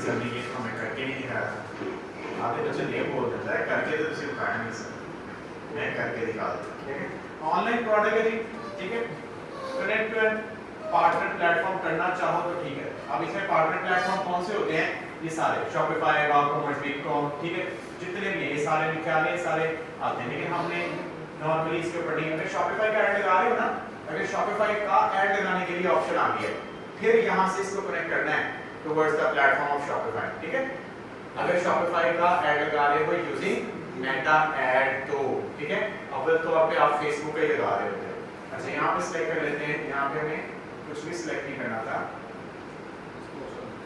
Sir ने ये तो हमें करके नहीं दिखाया। आगे बच्चे ये बोल देता है करके तो तुझे दिखाया नहीं सर, मैं करके दिखा देता। ठीक है, ऑनलाइन प्रोडक्ट है जी। ठीक है, कनेक्ट टू पार्टनर प्लेटफॉर्म करना चाहो तो ठीक है। अब इसमें पार्टनर प्लेटफॉर्म कौन से होते हैं? ये सारे शॉपिफाई, वावकॉमर्स, बिगकॉम, ठीक है, जितने भी हैं ये सारे निकाले सारे आते हैं। लेकिन हमने नॉर्मली इसके ऊपर नहीं, अगर शॉपिफाई का ऐड लगा रहे हो ना, अगर शॉपिफाई का ऐड लगाने के लिए ऑप्शन आ गया है, फिर यहाँ से इसको कनेक्ट करना है towards the platform of Shopify. ठीक है, अगर शॉपिफाई का ऐड लगा रहे हो यूजिंग मेटा ऐड तो ठीक है, अव्वल तौर पे आप फेसबुक का ही लगा रहे होते हैं। अच्छा, यहाँ पे सिलेक्ट कर लेते हैं, यहाँ पे हमें कुछ भी सिलेक्ट नहीं करना था,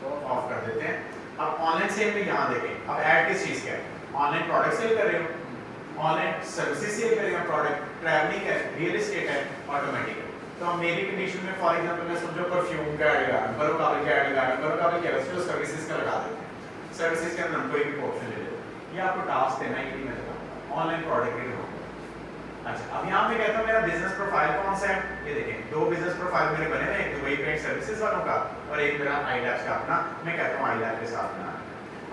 ऑफ कर देते हैं। अब ऑनलाइन सेल में यहाँ देखें, अब ऐड किस चीज का है? ऑनलाइन प्रोडक्ट सेल कर रहे हो, ऑनलाइन सर्विसेज सेल कर रहे हो, प्रोडक्ट ट्रैवलिंग है, रियल एस्टेट है, ऑटोमेटिक है। तो हम मेरी कंडीशन में फॉर एग्जांपल मैं समझो परफ्यूम का ऐड लगा रहा हूं, बरोकाबिल का ऐड लगा रहा हूं, बरोकाबिल क्या है, सर्विसेज का लगा देते हैं। सर्विसेज के अंदर हम कोई भी ऑप्शन ले लेते हैं, ये आपको टास्क देना है, ये भी मैं लगाऊंगा ऑनलाइन प्रोडक्ट के लिए। अच्छा, अब यहाँ पे कहता हूँ मेरा बिजनेस प्रोफाइल कौन सा है? ये देखें, दो बिजनेस प्रोफाइल मेरे बने हैं, एक दुबई पेंट सर्विसेज वालों का और एक मेरा iLabs का अपना। मैं कहता हूँ iLabs के साथ बना।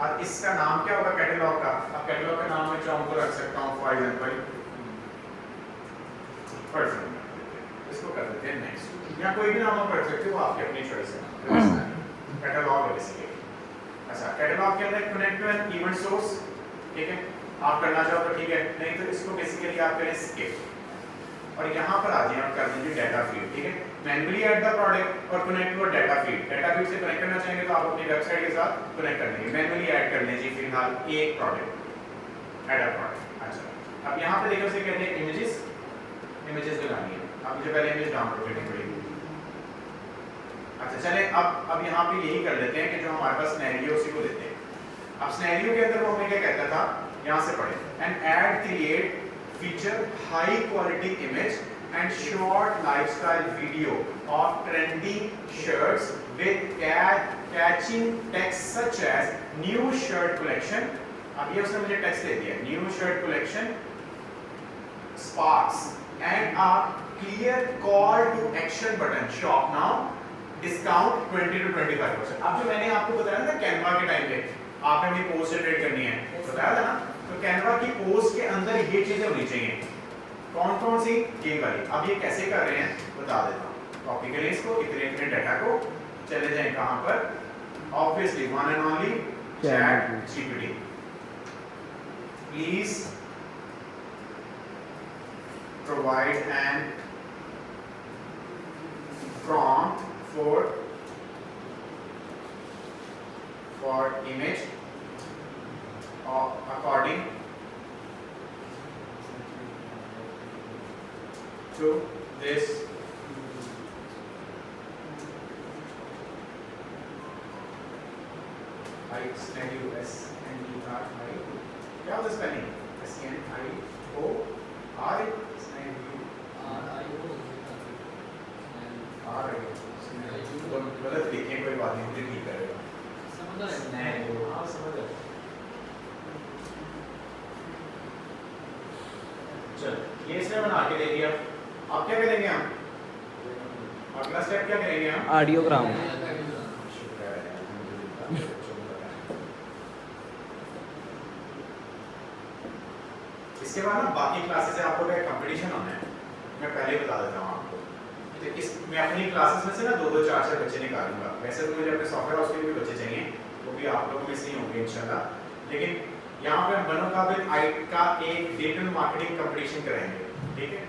और इसका नाम क्या होगा कैटलॉग का? अब कैटलॉग का नाम मैं चाहूँ तो रख सकता हूँ फॉर एग्जांपल परफ्यूम, इसको कर देते हैं नेक्स्ट, या कोई भी नाम आप रख सकते हो, वो आपकी अपनी चॉइस है। कैटलॉग है बेसिकली। अच्छा, कैटलॉग के अंदर connect to an event source, ठीक है, आप करना चाहो तो ठीक है, नहीं तो इसको बेसिकली आप करें स्किप और यहाँ पर आ जाइए, आप कर दीजिए डाटा फीड। ठीक है, मैन्युअली ऐड द प्रोडक्ट और connect to data feed. Data feed से कनेक्ट करना चाहेंगे तो आप अपनी वेबसाइट के साथ कनेक्ट कर लेंगे। मैन्युअली ऐड कर लीजिए फिलहाल एक प्रोडक्ट, ऐड अ प्रोडक्ट। अच्छा, अब यहाँ पे देखिए उसे कहते हैं इमेजेस, इमेजेस लगानी है। अब मुझे पहले इमेज डाउनलोड करनी पड़ेगी। अच्छा चले, अब यहाँ पे यही कर लेते हैं कि जो हमारे पास सिनेरियो उसी को लेते हैं। अब सिनेरियो के अंदर वो हमें क्या कहता था, यहाँ से पढ़े, and add create feature high quality image and short lifestyle video of trendy shirts with catching text such as new shirt collection. अब ये उसने मुझे टेक्स्ट दे दिया, new shirt collection sparks and a clear call to action button, shop now, discount 20 to 25%। अब जो मैंने आपको बताया था कैनवा के टाइम पे आपने अपनी पोस्ट जनरेट करनी है, बताया था ना, तो कैनवा की पोस्ट के अंदर ये चीजें होनी चाहिए। कौन कौन सी? ये वाली। अब ये कैसे कर रहे हैं बता देता हूँ। कॉपी करें इसको, इतने डाटा को, चले जाएं कहां पर, obviously one and only chat GPT. Please provide an prompt for image according to this scenario SNERI, क्या होता है स्पेलिंग? SNIO R गलत लिखे कोई बात नहीं, मुझे ठीक करेगा, समझ रहे? हाँ समझ रहे। चल ये इसने बना के दे दिया। अब क्या करेंगे हम? अगला स्टेप क्या करेंगे हम? ऑडियोग्राम। इसके बाद ना बाकी क्लासेस से आपको क्या कंपटीशन होना है, मैं पहले बता देता हूँ आपको। तो इस मैं अपनी क्लासेस में से ना 2-2 4-4 बच्चे निकालूंगा। वैसे तो मुझे अपने सॉफ्टवेयर हाउस के लिए भी बच्चे चाहिए, वो भी आप लोगों में से ही होंगे इंशाल्लाह। लेकिन यहाँ पे हम बनोकाबिल आई का एक डिजिटल मार्केटिंग कंपटीशन कराएंगे, ठीक है।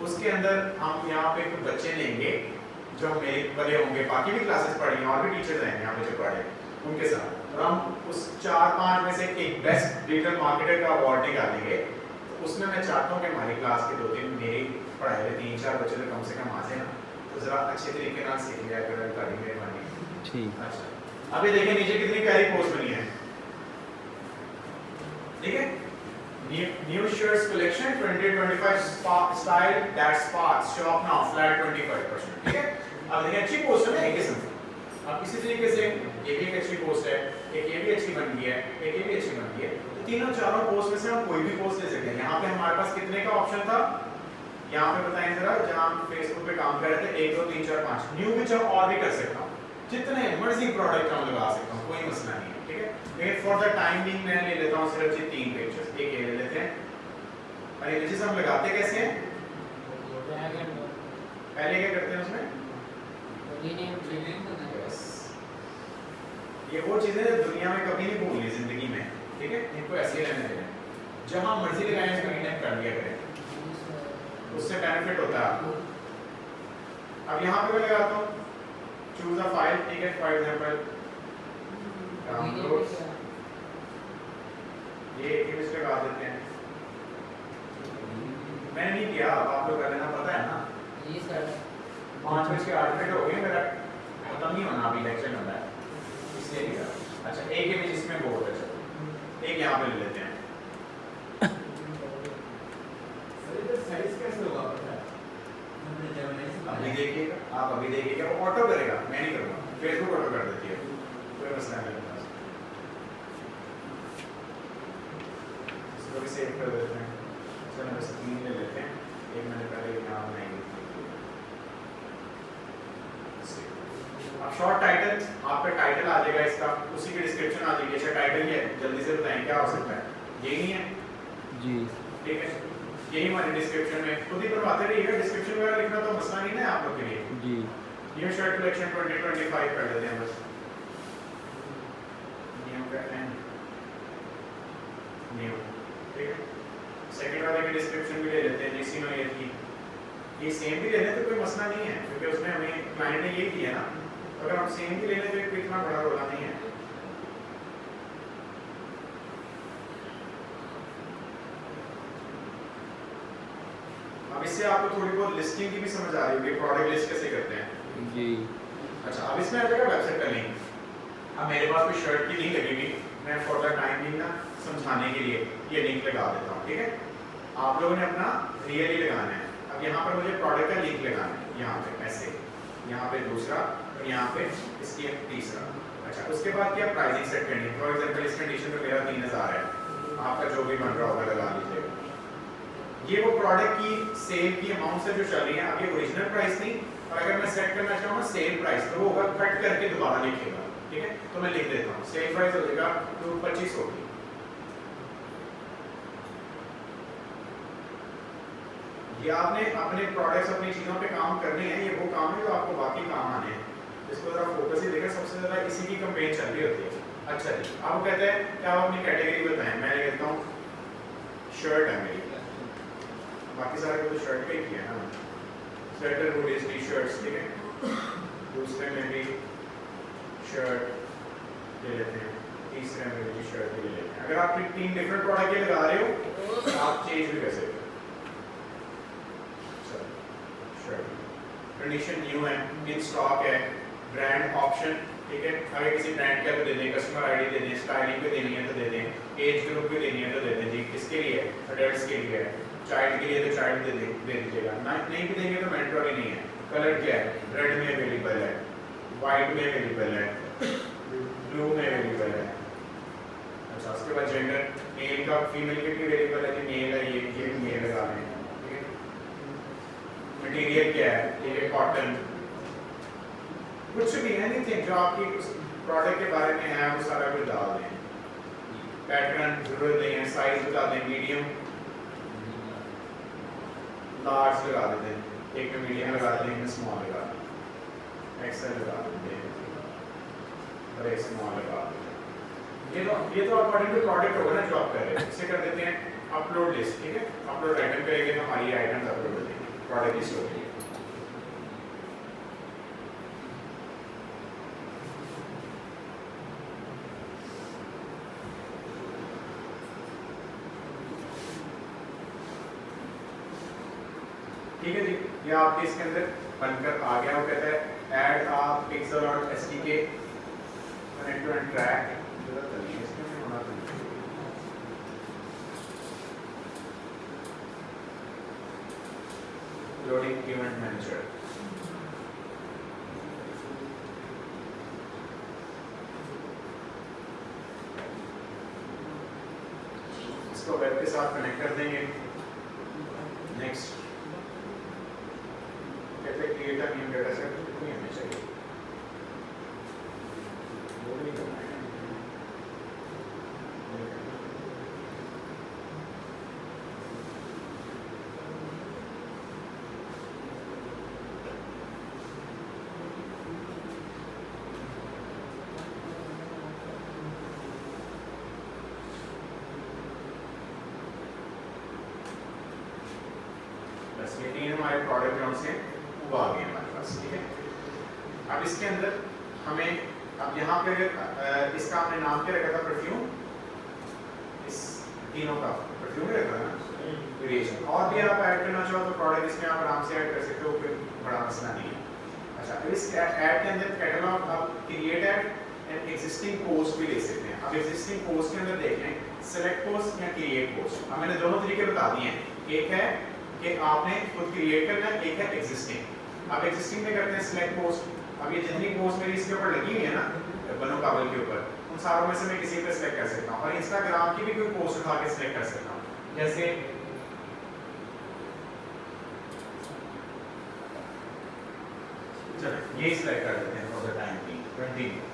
उसके अंदर हम यहाँ पे कुछ बच्चे लेंगे जो मेरे वाले होंगे, बाकी भी क्लासेस पढ़ेंगे और भी टीचर्स रहेंगे यहाँ पे जो पढ़े उनके साथ, और हम उस 4-5 में से एक बेस्ट डिजिटल मार्केटर का अवार्ड निकालेंगे। तो उसमें मैं चाहता हूँ कि हमारी क्लास के 2-3 मेरी पढ़ाए हुए 3-4 बच्चे तो कम से कम आ जाए ना, तो जरा अच्छे तरीके से सीख लिया करें, ताकि मेहरबानी। ठीक। अच्छा अभी देखिए नीचे कितनी प्यारी पोस्ट बनी है, ठीक है। New shirts collection 2025 style that sparks, shop now flat 25%, ठीक है। अब देखिए अच्छी पोस्ट है ना एक किस्म की। अब इसी तरीके से ये भी एक अच्छी पोस्ट है, एक ये भी अच्छी बन गई है, एक ये भी अच्छी बन गई है। तो तीनों चारों पोस्ट में से हम कोई भी पोस्ट ले सकते हैं। यहाँ पे हमारे पास कितने का ऑप्शन था, यहाँ पे बताएं जरा, जहाँ हम फेसबुक पे काम कर रहे थे 1 2 3 4 5 न्यू, विच हम और भी कर सकता हूँ, जितने मर्जी प्रोडक्ट हम लगा सकता हूँ, कोई मसला नहीं है। लेकिन फॉर द टाइम बीइंग मैं ले लेता हूँ सिर्फ ये 3 पिक्चर्स, एक ये ले लेते हैं। और इमेजेस हम लगाते कैसे हैं? पहले क्या करते हैं उसमें? yes. ये वो चीजें जो दुनिया में कभी नहीं भूलनी जिंदगी में, ठीक है? इनको ऐसे ही रहने देना, जहां मर्जी लगाएं इसको रीनेम कर लिया करें, उससे बेनिफिट होता है आपको। अब यहाँ पे मैं लगाता हूँ चूज अ फाइल, ठीक है? फॉर एग्जांपल डाउनलोड्स, ये इमेज लगा देते हैं। मैंने नहीं किया, आप लोग कर लेना, पता है ना? 5:08 हो गए, मेरा खत्म नहीं होना अभी, लेक्चर होना है इसलिए लिया। अच्छा, एक इमेज इसमें बहुत है, एक यहाँ पे ले लेते हैं। साइज कैसे होगा पता है? अभी देखिएगा, आप अभी देखिएगा, वो ऑटो करेगा, मैं नहीं करूँगा, फेसबुक ऑटो कर देती है, कोई मसला नहीं मेरे पास। इसको भी सेव कर देते हैं। चलो बस 3 ले लेते हैं, एक मैंने पहले यहाँ बनाई थी। अब शॉर्ट टाइटल, आपका टाइटल आ जाएगा इसका, उसी की डिस्क्रिप्शन आ जाएगी। अच्छा टाइटल क्या है, जल्दी से बताएं क्या हो सकता है? यही नहीं है जी, ठीक है? यही हमारी डिस्क्रिप्शन में खुद ही बनवाते रहिएगा, डिस्क्रिप्शन वगैरह लिखना तो मसला नहीं है आप लोग के लिए जी। न्यू शर्ट कलेक्शन 2025 कर देते हैं बस, न्यू का एंड न्यू, ठीक है? सेकंड वाले की डिस्क्रिप्शन भी ले लेते हैं, जैसी नो ईयर की, ये सेम भी ले लें तो कोई मसला नहीं है, क्योंकि उसमें हमें क्लाइंट ने ये किया ना। अगर हम सेम भी ले लें तो इतना बड़ा रोला नहीं है। अब इससे आपको थोड़ी बहुत लिस्टिंग की भी समझ आ रही होगी, प्रोडक्ट लिस्ट कैसे करते हैं जी। अच्छा, अब इसमें आ जाएगा वेबसाइट का लिंक। अब मेरे पास कोई शर्ट की लिंक लगेगी, मैं फॉर द टाइम बीइंग ना समझाने के लिए ये लिंक लगा देता हूँ, ठीक है? आप लोगों ने अपना रियली लगाना है। अब यहाँ पर मुझे प्रोडक्ट का लिंक लगाना है, यहाँ पे ऐसे, यहाँ पे दूसरा और यहाँ पे इसकी तीसरा। अच्छा, उसके बाद क्या प्राइसिंग सेट करनी है। फॉर एग्जांपल इस कंडीशन पे मेरा 3000 है, आपका जो भी बन रहा होगा लगा लीजिएगा। ये वो प्रोडक्ट की सेल की अमाउंट से जो चल रही है, अब ये ओरिजिनल प्राइस नहीं, और अगर मैं सेट करना चाहूँ ना सेल प्राइस, तो वो होगा कट करके दोबारा लिखेगा, ठीक है? तो मैं लिख देता हूँ सेल प्राइस हो जाएगा 25 होगी। ये आपने अपने प्रोडक्ट्स अपनी चीज़ों पे काम करने हैं, ये वो काम है जो आपको बाकी काम आने हैं। इसको जरा फोकस ही देखें, सबसे ज़्यादा इसी की कंपेन चल रही होती है। अच्छा जी, आप कहते हैं क्या आप अपनी कैटेगरी बताएं। मैं कहता हूँ शर्ट है मेरी, बाकी सारे को तो शर्ट पे ही किया है ना, स्वेटर, हुडीज, टी शर्ट्स, ठीक है? दूसरे में भी शर्ट ले लेते हैं, तीसरे में भी शर्ट ले लेते हैं। अगर आप 3 डिफरेंट प्रोडक्ट के लगा रहे हो तो आप चेंज भी कर सकते हो। कंडीशन न्यू है, इन स्टॉक है, ब्रांड ऑप्शन, ठीक है? अगर किसी ब्रांड का तो दे दें, कस्टमर आईडी दे दें, स्टाइलिंग पे देनी है तो दे दें, एज ग्रुप पे देनी है तो दे दें जी, किसके लिए? अडल्ट्स के लिए है, चाइल्ड के लिए तो चाइल्ड दे दीजिएगा, नहीं भी देंगे तो मैंडेटरी नहीं है। कलर क्या है? रेड में अवेलेबल है, वाइट में अवेलेबल है, ब्लू में अवेलेबल है। अच्छा, उसके बाद जेंडर, मेल का फीमेल के भी अवेलेबल है जी, मेल है ये मेल लगा लें। मटेरियल क्या है? ये कॉटन, कुछ भी एनीथिंग जो आपकी उस प्रोडक्ट के बारे में है वो सारा कुछ डाल दें। पैटर्न जरूरत नहीं है, साइज बता दें, मीडियम लार्ज लगा देते हैं, एक में मीडियम लगा देते हैं, एक में स्मॉल लगा देते हैं, एक्सेल लगा देते हैं और एक स्मॉल लगा देते हैं। ये तो अकॉर्डिंग टू प्रोडक्ट होगा ना जो आप कर रहे हैं। इसे कर देते हैं अपलोड लिस्ट, ठीक है? अपलोड आइटम करेंगे तो हमारी आइटम अपलोड हो जाएगी प्रोडक्ट लिस्ट हो जाएगी। ठीक है जी, ये आपके इसके अंदर बनकर आ गया। वो कहता है ऐड अ पिक्सल और SDK connect to and track, loading event manager. इसको वेब के साथ कनेक्ट कर देंगे। नेक्स्ट कहते हैं create a new data set, कितनी हमें चाहिए वो नहीं करना है। ये 3 हमारे प्रोडक्ट ग्राउंड से वो आ गए हमारे पास, ठीक है। अब इसके अंदर हमें अब यहाँ पे इसका हमने नाम क्या रखा था, परफ्यूम, इस तीनों का परफ्यूम रखा था ना, वेरिएशन। और भी आप ऐड करना चाहो तो प्रोडक्ट इसमें आप आराम से ऐड कर सकते हो, कोई बड़ा मसला नहीं है। अच्छा, अब इस ऐड के अंदर कैटलॉग आप create add and existing post भी ले सकते हैं। अब एग्जिस्टिंग पोस्ट के अंदर देखें सेलेक्ट पोस्ट या क्रिएट पोस्ट। अब मैंने दोनों तरीके बता दिए हैं, एक है कि आपने खुद क्रिएट करना है, एक है एग्जिस्टिंग। अब एग्जिस्टिंग में करते हैं सेलेक्ट पोस्ट। अब ये जितनी पोस्ट मेरी इसके ऊपर लगी हुई है ना बनो काबल के ऊपर, उन सारों में से मैं किसी पे सिलेक्ट कर सकता हूँ। और इंस्टाग्राम की भी कोई पोस्ट उठा के सिलेक्ट कर सकता हूँ, जैसे चलो ये सिलेक्ट कर देते हैं फॉर द टाइम बीइंग 20।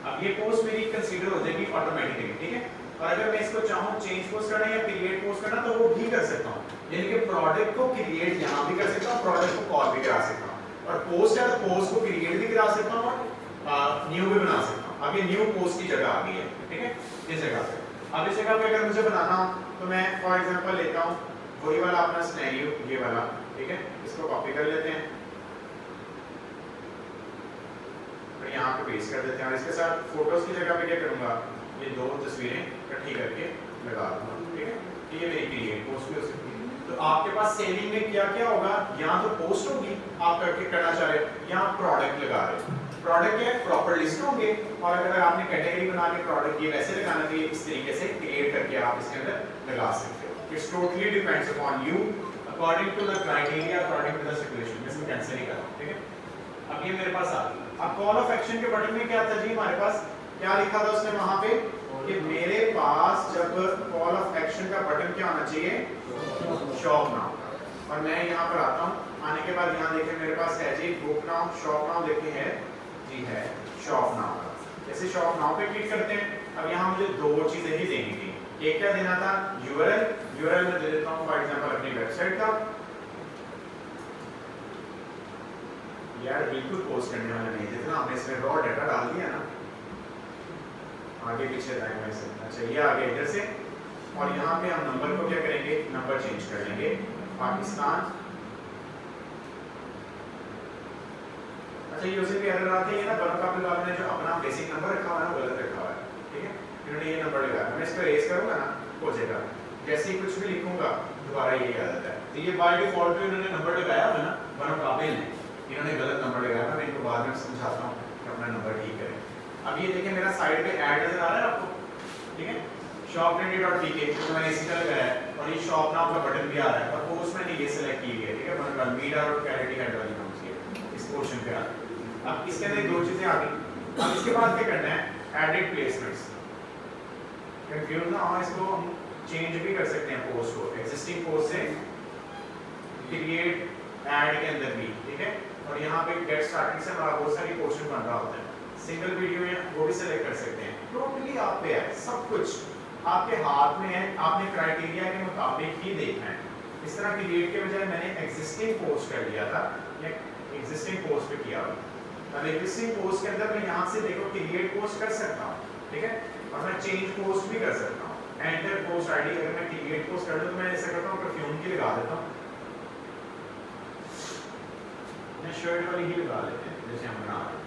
अब ये पोस्ट मेरी कंसीडर हो जाएगी ऑटोमेटिकली, ठीक है। और अगर मैं इसको चाहूँ चेंज पोस्ट करना या क्रिएट पोस्ट करना तो वो भी कर सकता हूँ, यानी कि प्रोडक्ट को क्रिएट यहाँ भी कर सकता हूँ, प्रोडक्ट को कॉल भी करा सकता हूँ, और पोस्ट है तो पोस्ट को क्रिएट भी करा सकता हूँ और न्यू भी बना सकता हूँ। अब ये न्यू पोस्ट की जगह आ गई है, ठीक है, इस जगह पे। अब इस जगह पे अगर मुझे बनाना हो तो मैं फॉर एग्जांपल लेता हूँ वही वाला अपना सिनेरियो, ये वाला, ठीक है, इसको कॉपी कर लेते हैं और यहाँ पे पेस्ट कर देते हैं। और इसके साथ फोटोज की जगह पे क्या करूँगा, ये दो तस्वीरें इकट्ठी करके लगा दूंगा, ठीक है। ये मेरी क्रिएट पोस्ट भी हो सकती है। तो आपके पास सेलिंग में क्या क्या होगा, यहाँ तो पोस्ट होगी आप करके करना चाह रहे हो, यहाँ प्रोडक्ट लगा रहे हो, प्रोडक्ट क्या है प्रॉपर लिस्ट होंगे। और अगर आपने कैटेगरी बना के प्रोडक्ट ये वैसे लगाना चाहिए, इस तरीके से क्रिएट करके आप इसके अंदर लगा सकते हो। It's totally depends upon you according to the criteria, according to the situation. इसमें कैंसिल नहीं करना, ठीक है। अब ये मेरे पास आ गया। अब कॉल ऑफ एक्शन के बटन में क्या था जी, हमारे पास क्या लिखा था उसने वहां पे कि मेरे पास जब कॉल ऑफ एक्शन का बटन क्या होना चाहिए, शॉप नाउ। और मैं यहाँ पर आता हूँ, आने के बाद यहाँ देखें मेरे पास है जी बुक नाउ, शॉप नाउ देखे है जी, है शॉप नाउ। जैसे शॉप नाउ पे क्लिक करते हैं, अब यहाँ मुझे दो चीजें ही देनी थी। एक क्या देना था, यूआरएल, यूआरएल में दे देता हूँ फॉर एग्जांपल अपनी वेबसाइट का। यार बिल्कुल पोस्ट करने वाला नहीं, जितना हमने इसमें रॉ डाटा डाल दिया ना, आगे पीछे दाएं से। अच्छा ये आगे इधर से, और यहाँ पे हम नंबर को क्या करेंगे, नंबर चेंज कर लेंगे पाकिस्तान। अच्छा ये उसे भी एरर आती है ना, बनो काबिल वाले ने जो अपना बेसिक नंबर रखा हुआ है ना गलत रखा हुआ है, ठीक है, इन्होंने ये नंबर लगाया। मैं इसको रेज करूंगा ना हो जाएगा, जैसे ही कुछ भी लिखूंगा दोबारा यही आ जाता है। तो ये बाय डिफॉल्ट पे इन्होंने नंबर लगाया है ना, बनो काबिल ने इन्होंने गलत नंबर लगाया। मैं इनको बाद में समझाता हूँ कि अपना नंबर ठीक करें। अब ये देखें मेरा साइड पे ऐड नजर आ रहा है आपको, ठीक है, shop20.pk तो मैंने इसी का लगाया है, और ये शॉप नाउ का बटन भी आ रहा है, और पोस्ट मैंने ये सिलेक्ट की है, ठीक है, मतलब मीडिया और क्लैरिटी हेड वाली नाम से इस पोर्शन पे आ रहा है। अब इसके अंदर दो चीजें आ गई। अब इसके बाद क्या करना है, एडिट प्लेसमेंट्स। कंफ्यूज ना हो, इसको हम चेंज भी कर सकते हैं पोस्ट को, एग्जिस्टिंग पोस्ट से क्रिएट ऐड के अंदर भी, ठीक है। और यहाँ पे गेट स्टार्टेड से हमारा बहुत सारी पोर्शन बन रहा होता है, सिंगल वीडियो है वो भी सिलेक्ट कर सकते हैं। टोटली आप पे है, सब कुछ आपके हाथ में है, आपने क्राइटेरिया के मुताबिक ही देखना है। इस तरह क्रिएट के बजाय मैंने एग्जिस्टिंग पोस्ट कर लिया था, या एग्जिस्टिंग पोस्ट पे किया हुआ। अब एग्जिस्टिंग पोस्ट के अंदर मैं यहाँ से देखो क्रिएट पोस्ट कर सकता हूँ, ठीक है, और मैं चेंज पोस्ट भी कर सकता हूँ। एंटर पोस्ट आईडी अगर मैं क्रिएट पोस्ट कर दूँ तो मैं ऐसा करता हूँ परफ्यूम की लगा देता हूँ, मैं शर्ट वाली ही लगा लेते हैं जैसे हम बना रहे हैं।